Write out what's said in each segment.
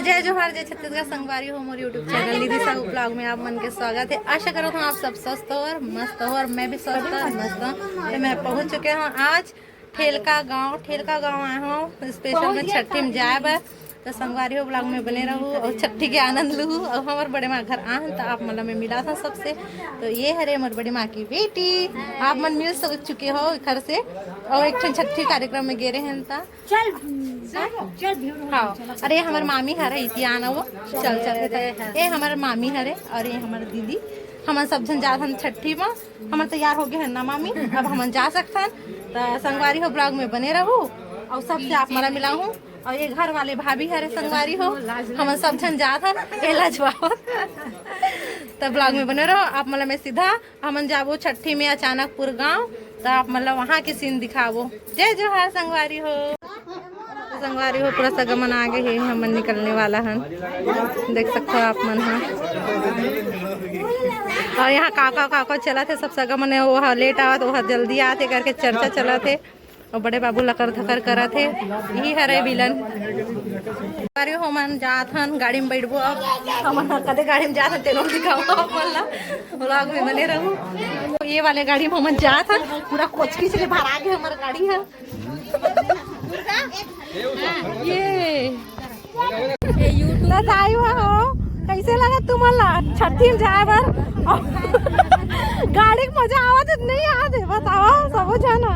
जय जोहार जय छत्तीसगढ़ संगवारी हो मोर यूट्यूब चैनल निधि साहू ब्लॉग में आप मन के स्वागत है। आशा करो हूँ आप सब स्वस्थ हो और मस्त हो और मैं भी स्वस्थ और मस्त हूँ। तो मैं पहुँच चुके हूँ आज ठेलका गाँव आया हूँ स्पेशल में छठी में जाए बर। तो संगवारी हो ब्लॉग में बने रहूँ और छठी के आनंद लूँ। और हमारे बड़े माँ घर आन तो आप मतलब में मिला था सबसे। तो ये है रे हमारे बड़ी माँ की बेटी, आप मन मिल सक चुके हो घर से और एक छठी कार्यक्रम में गे रहे हैं ता हाँ। अरे हमारे मामी हरे इति आना वो चल ये हमारे मामी हरे और ये हमारे दीदी हम सब जन जा छठी में हम तैयार हो गए हैं ना मामी। अब हम जा सकते तो संगवारी हो ब्लॉग में बने रहूँ और सबसे आप मला मिला हूँ। और ये घर वाले भाभी हरे संगवारी हो हम सब जन जा था तब ब्लॉग में बने रहो आप मतलब में सीधा हम जाबो छठी में अचानकपुर गांव। तो आप मतलब वहाँ के सीन दिखावो। जय जोहार संगवारी हो। संगवारी हो पूरा सगमन आगे है हमन निकलने वाला है देख सकते हो आप मन है। और यहाँ काका चला थे सब सगमन वो लेट आवत वो जल्दी आते करके चर्चा चला थे और बड़े बाबू लकर धकर करा थे यही हरे विलन। अरे हमन जात हन गाड़ी में बैठबो अब हमन कदे गाड़ी में जात हन तेनो दिखाओ बोला ब्लॉग में बने रहूं। ये वाले गाड़ी में हमन जात हन पूरा कोचकी से भरा के हमार गाड़ी है ये यूट्यूब आयो हो। कैसे लगा तुम्हारा छठी में जाए बर गाड़ी में मजा आवत नहीं याद है बताओ सब जाना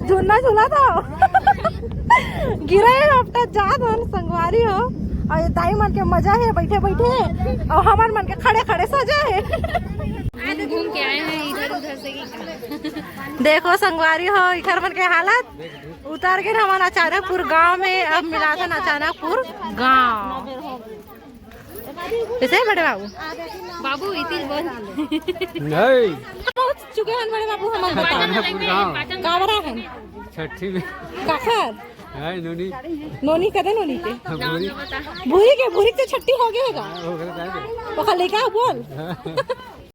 झूलना झूला था गिरे अपना जात हन संगवारी हो। और ये दाई मन के मजा है बैठे बैठे और हमार मन के खड़े खड़े सजा है। घूम के आए हैं इधर उधर से देखो संगवारी हो इधर मन के हालत उतार के हमारा अचानकपुर गांव में अब मिला था अचानकपुर गांव कैसे बड़े बाबू इतनी नहीं पहुंच चुके हैं बड़े बाबू हम कावरा हैं छठी में काखर नोनी नोनी कदे नोनी के भूरी के छठी हो गएगा वो खाली क्या बोल।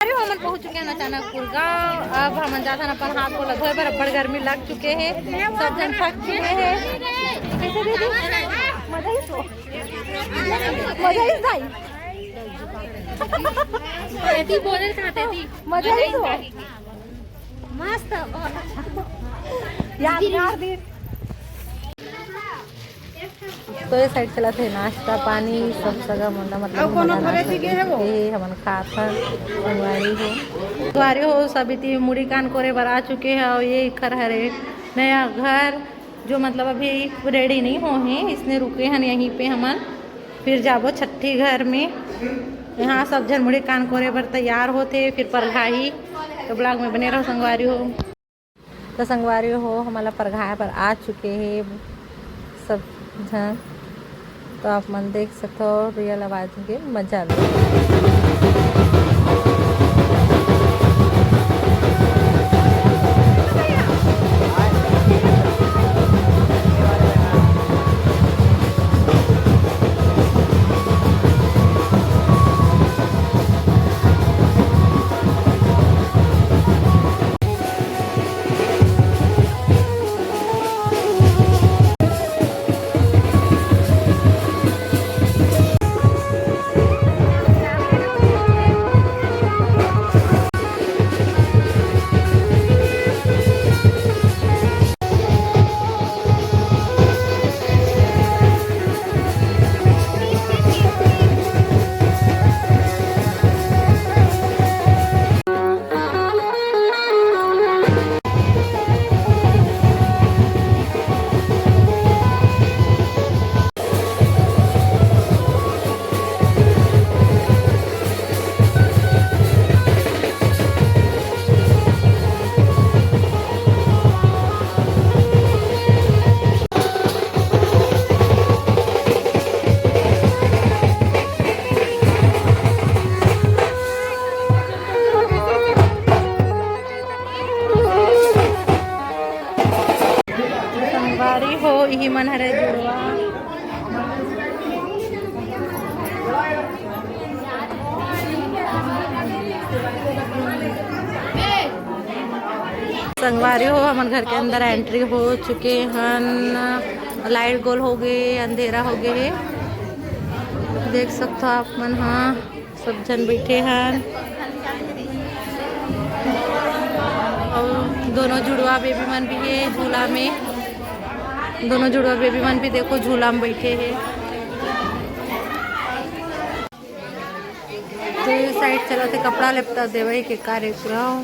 अरे हम पहुंच चुके हैं अचानकपुर गांव। अब हम जाता ना अपन हाथ को धोए पर बड़ गर्मी लग चुके हैं सब जन थक चुके हैं। कैसे दे मजा ही भाई ऐसी बोले चाहते थी मजा ही तो मस्त यादगार दिन। तो ये साइड चला थे नाश्ता पानी सब सगा मतलब हमन खाथन संगवारी हो सभी ती मुड़ी कान कोरे बर आ चुके हैं। और ये घर हरे नया घर जो मतलब अभी रेडी नहीं हो हैं इसने रुके हैं यहीं पे हमन फिर जाबो छठी घर में। यहाँ सब जन मुड़ी कान कोरे बर तैयार होते फिर परघाई। तो ब्लॉग में बने रहो संगवारी हो। तो संगवारी हो हमारा परघाई पर आ चुके हैं सब जन। तो आप मन देख सकते हो रियल आवाज के मजा लो। हो यही मन हरे जुड़वा संगवारी हो हमन घर के अंदर एंट्री हो चुके हैं। लाइट गोल हो गए, अंधेरा हो गए है। देख सकते हो आप मन। हाँ, सब जन बैठे हैं और दोनों जुड़वा बेबी मन भी है झूला में। दोनों जुड़वा बेबी मन भी देखो झूला में बैठे हैं। तो ये साइड चलो थे कपड़ा लेपता देवे के कार्यक्रम।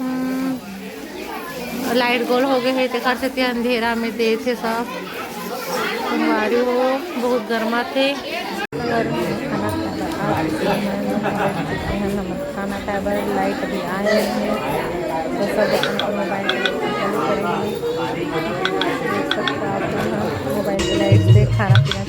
लाइट गोल हो गए है ते कर से अंधेरा में दे थे सब संगवारी हो। बहुत गर्मा थे। खाना खाए बर लाइट अभी आए हैं तो सब मोबाइल चालू करेंगे। देख सकते आप मोबाइल की लाइट से खाना पीना